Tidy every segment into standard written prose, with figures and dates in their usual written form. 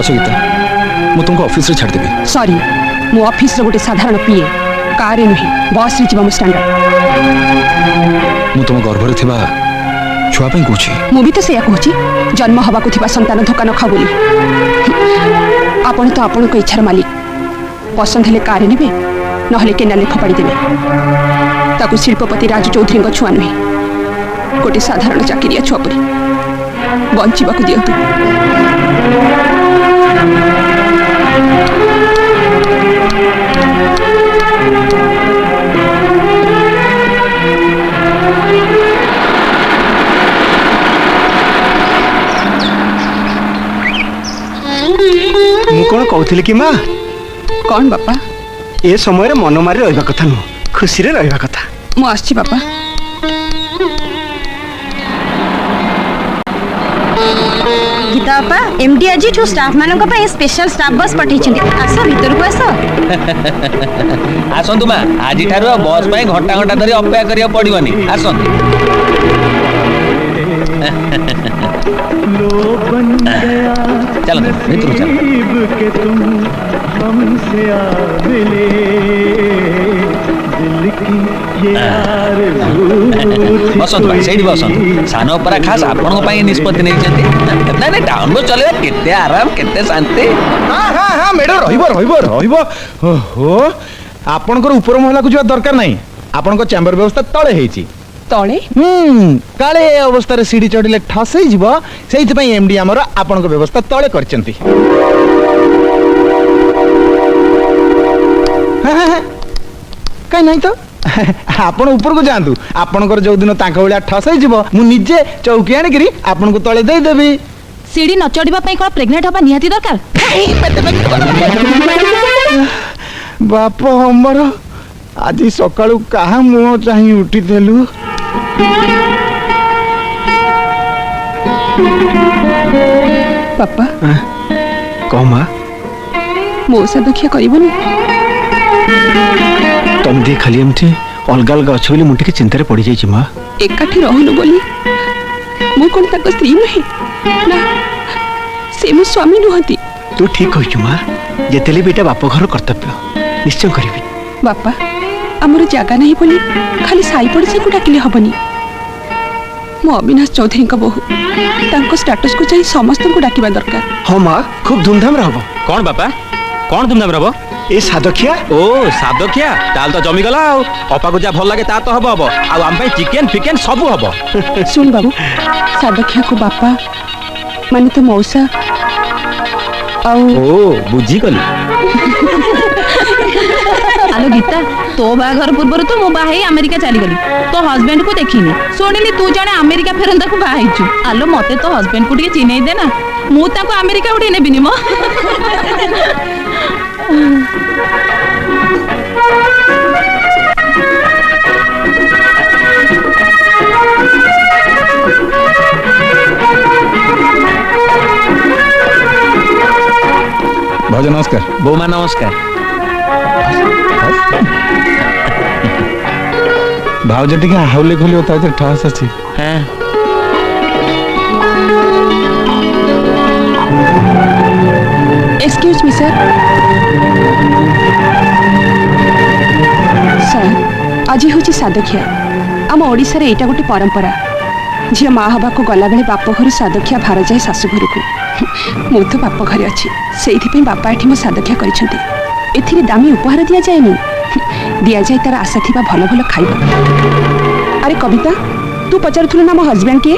आसो गीता मु तुमको ऑफिस रे छाड़ देबी। सॉरी मु ऑफिस रो गोटे साधारण पीए कार नुहे बस रे जीवा मो स्टैंडर्ड। मु तुम गर्भ रे थिबा छुआ पे कहूची मु भी तो सेया कहूची जन्म हवा को थिबा संतान धोका न खाओ बोली। आपण तो आपण को इच्छार मालिक पसंद हेले कार नेबे नहले केनाले फपाड़ी देबे। ताकू शिल्पपति राजू चौधरी छुआ नुहे गोटे साधारण चाकरिया छुआ परी बंचिबा को दियंतु। मु कौन कहूली कि माँ कौन बापा ए समय मन मारी रहा कथा नुह खुशी रे रहा कथा। मु आछि बापा। गीता बापा एमडी आज स्टाफ मानक पे स्पेशल स्टाफ बस पठेइछन्ती आस भीतर को आस। आसंतु माँ आज ठारू बस पे घंटा घंटा धरी अपेक्षा करिया पड़िबनी आसंतु। चलो भीतर चलो बसंत भाई से बसंत सान परा खास आपण निष्पत्ति नहीं ना ना टाउन को चले केते आराम केते शांति। हाँ हाँ हाँ मेडम रहिबो रहिबो रहिबो ओहो आपनकर ऊपर महला को जा दरकार नहीं आपनकर चैम्बर व्यवस्था तळे हेची तळे काले अवस्था रे सीढ़ी चढ़िले ठस हे जीवो सेहित पई एमडी हमर आपनकर व्यवस्था तळे करचंती। कहीं नहीं तो आपण ऊपर को जातु आपनकर जो दिन तांका भलिया ठस हे जीवो मु निजे चौकी आनी करी आपन को तळे देई देबी। सीढ़ी न चढ़िबा पई कोन प्रेग्नेंट हबा निहाती दरकार। बाप हमर आज सकाळू कहा मुह चाही उठी देलु। पापा कह माँ मौसा देखिया करबनी तुम दे खाली एमती अलग अलग अच्छे बोली मुझे चिंतार पड़ जाइए माँ। एकाठी रहनु बोली मु कोन ताको स्त्री नहे ना से मो स्वामी नुहती। तू ठीक कहिछु माँ जेतेले बेटा बाप घर कर्तव्य निश्चय करिबी। बापा आमर जगह नहीं बोली खाली साई पड़ोसी को डाकिले हबनी। मो अविनाश चौधरी का बहु तांको स्टेटस को चाहिए समस्त को डाकिबा दरकार। हाँ माँ खूब धूमधाम रे हबो। कौन बापा कौन धूमधाम रहो ए सादखिया ओ सादखिया ताल तो जमी गला अपा को जा भल लागे ता तो हबो हबो आ हम पे चिकन फिकेन सब हबो। सुन बाबू सादखिया को बापा माने तो मौसा ओ बुझी गली। आलो गीता तो बाघर पूर्व तो मो बाहे अमेरिका चली गली तो हस्बैंड को देखिनी सुनिली तू जने अमेरिका फेरंदा को बाहाइछु। आलो मते तो हस्बैंड को चिन्हई दे ना मु ताको अमेरिका उठे नेबिनी मो। भाउज नमस्कार। बोमा नमस्कार। भाउज टिके हाउले खोली होता है ठहस अछि। हां एक्सक्यूज मी सर। सर आज हूँ सादखिया आम ओडिशा रे एटा गोटे परंपरा झी माँ हवा को गला बेले बाप घर सादखिया भार जाए शाशु घर को मु तो बाप घर अच्छी से बापा एठी मो सादखिया करिसेंती। एथिरे दामी उपहार दिया जाएनी दिया जाए तार आशा थिबा भल भल खाइबा। अरे कविता तू पचारुथुलु ना मो हस्बैंड के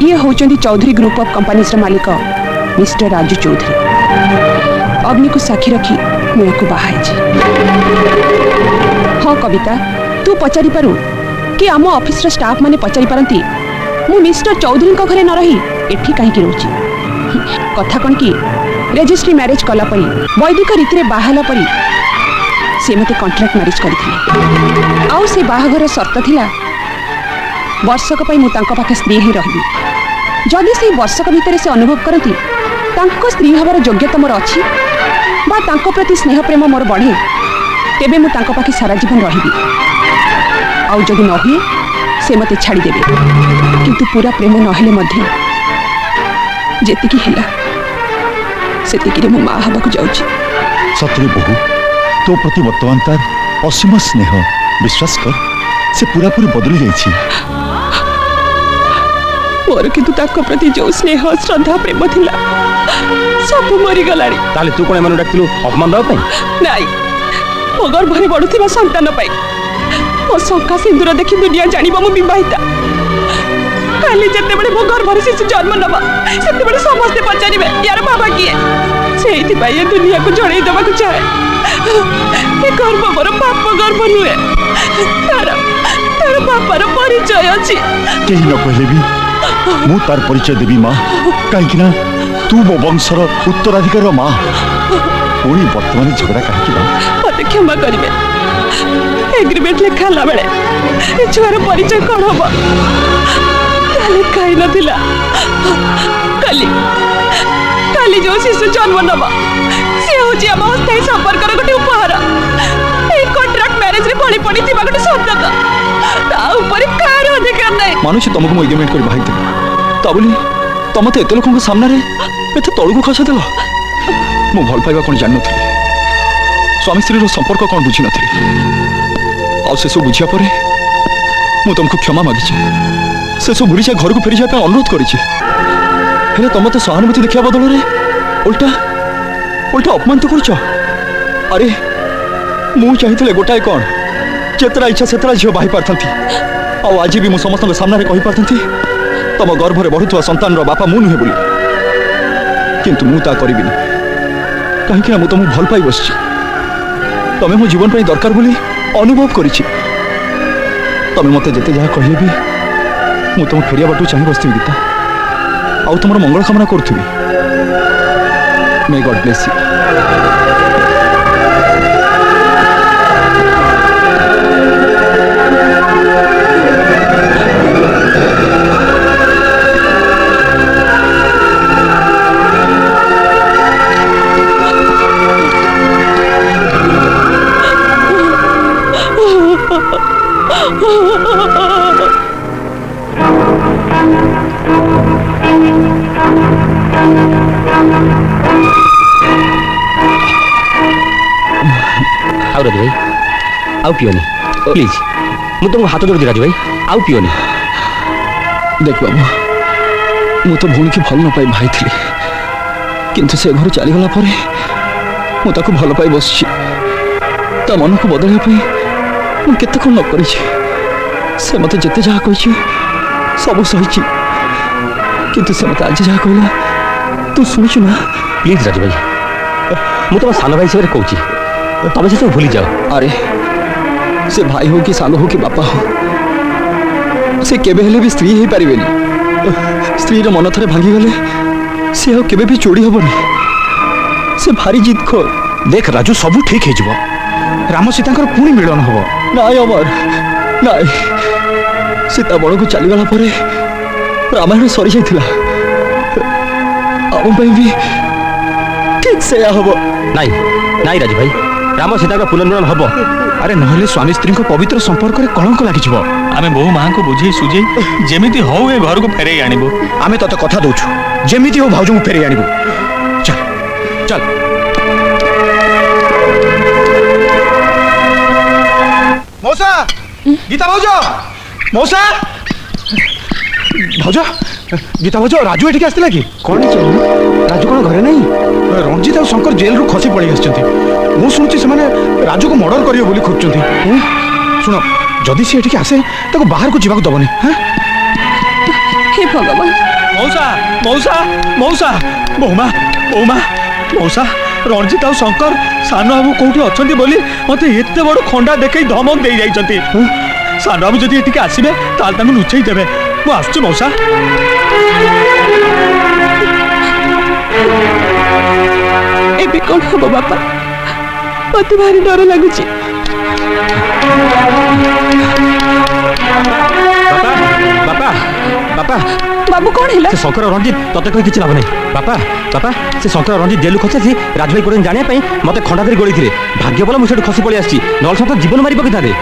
ये होचंदी चौधरी ग्रुप ऑफ कंपनीज मालिक मिस्टर राजू चौधरी। अग्नि को साक्षी रखी मुझे को बाहाई। हाँ कविता तू पचारि पारू कि आम ऑफिस स्टाफ माने पचारि पारंती मु मिस्टर चौधरी को घरे न रही एठी काहे की रहउची। कथा कौन कि रेजिस्ट्री मैरिज कला परी वैदिक रीति रे बाहाला परी से मते कॉन्ट्रैक्ट मैरिज करथिले। आउ से बाहाघर शर्त थिला वर्षक पई मु तांको पाखे स्त्री ही रहिबी। जदि से वर्षक भितर से अनुभव करती तांको स्त्री हबार योग्यता मोर अच्छी बा तांको प्रति स्नेह प्रेम मोर बढ़े तेबे मु तांको पाखे सारा जीवन रहिबी। आउ जदि न हुए से मते छाड़ी देबे किंतु पूरा प्रेम नहेले मध्य जेतिकी हैला सेतिकी रे मो मां हबा को जाउची। सतरे बहु तो प्रति वर्तमान तार असीम स्नेह विश्वास कर से पूरा पूरी बदली जाइछि। मोर किंतु ताको प्रति जो स्नेह श्रद्धा प्रेम थिला सब मरी गलानी। ताले तू कोन एमानु डाकिलु अपमान दवा पई? नाई मो गर्भरे बढुथिबा संतान पाई मो शंका सिंदूर देखि दुनिया जानिबा मो विवाहिता। काली जते बड़े मो गर्भरे शिशु जन्म नबा सेते बड़े समस्त पचारिबे यार बाबा किए सेहिति पाई ये दुनिया को जणै देबा को चाहे के गर्भ मोर पाप गर्भ नुए तार तार बापार परिचय अछि। केही न कहले भी मु तार परिचय देबी माँ कहीं ना तू मो वंशर उत्तराधिकार माँ पुणी वर्तमान झगड़ा कहीं मते क्षमा करिवे एग्रीमेंट लिखाला बेले ए छुआर परिचय कौन हम काली कही नथिला काली काली जो शिशु जन्म नबा से होची हम अस्थायी संपर्कर गोटे उपहार ए कॉन्ट्रैक्ट मैरिज रे बळी पड़ी थिबा गोटे संतक ता ऊपर कार अधिकार नै। मानुछि तुमको मो एग्रीमेंट कर भाई ता बोली तुम तो एत लोक सामने एत तलू खसा देल मु भल पाइबा कौन जान नी स्वामी स्त्री संपर्क कौन बुझी नी से सब बुझिया पर मु तुमको क्षमा मागिछि से सब भूली घर को फेरी जाए अनुरोध करें तुम तो सहानुभूति देखा बदल उल्टा उल्टा अपमान तो कर। अरे मु चाहिए गोटाए कौन जेतरा इच्छा सेतरा झील बाही पारथी आज भी मु समस्त सामने कही पारथी तुम गर्भरे बढ़ुवा संतान बापा मु नुहे बोली किंतु मु ता करिबिनी कहीं मु तुम भल पाई बस तुम मो जीवन पर दरकार बोली अनुभव करिछि। तुम मते जेते जहाँ कहले भी मु तुम फेरिया बाटू चाहे बसथि गीता आउ तुम मंगल कामना करुथि। May God bless you. आउ राजू भाई आउ पियोनी प्लीज मु तुमको हाथ जोड़ दी राजू भाई आउ पियोनी। देख बाबू मु तो भूणी की भल न पाई भाई थी किंतु से घर चलीगला मु ताको भल पाई बस मन को बदलने केते कौन न करी से मत जिते जहाँ कही सब सही किंतु से मत आज जहाँ कहला तू शुणुचु ना प्लीज राजू भाई मु तुम सान भाई हिसाब से कहूँ तुम से सब भूली जाओ। अरे से भाई हो कि सान हो कि बापा हो से केबे हेले भी स्त्री ही पारिबेनी स्त्री रो मन थरे भांगी गले से हो केबे भी चोरी होबनी से भारी जिद खो। देख राजू सब ठीक है जीव राम सीता पुणी मिलन हम नाई अमर नाई सीता बड़ को चलीगला परे रामायण सरी जाइथिला आम भी ठीक से हम नाई नाई राजू भाई राम सीता पुनर्मिलन हम। अरे नहले स्वामी स्त्री पवित्र संपर्क में कलंक लगी आमे बहु मां को बुझे सुझे जेमिति हो ए घर को फेरे आनिबो। आमे तते कथा दउछु जेमिति हो भाउजो को फेरे आनिबो। चल चल मौसा गीता भाउजो मौसा भाउजो गीता भाउजो राजू एठी आस्तिला कि कौन राजू कौन घरे नहीं? रंजित और शंकर जेल रु खसी पड़ी आछंती मु सुनछि से माने राजू को मर्डर करियो बोली खोजछंती। सुनो जदि से एठी आसे ताको बाहर को जीवाक दबनी। हां हे भगवान मौसा मौसा मौसा बहुमा बहुमा मौसा रंजित और शंकर सानो बाबू कोठी अछंती बोली मते एते बड़ खंडा देखै धमक दे जाइछंती। सानो बाबू जदि एठी आसीबे ताल तांगु नुचै देबे मु आछछु मौसा। एबे कौन हम बापा मत भारी डर लगुच। बापा बापा बाबू कौन है से शंकर रंजित तते कही किछि लाभ नहीं। बापा बापा से शंकर रंजित जेल खसे सी राजू भाई कोन जाने मते खंडा धरी गोली थिले भाग्य बोला मु सेठ खसी पड़ी आछि नल सत जीवन मारी पकिता दे।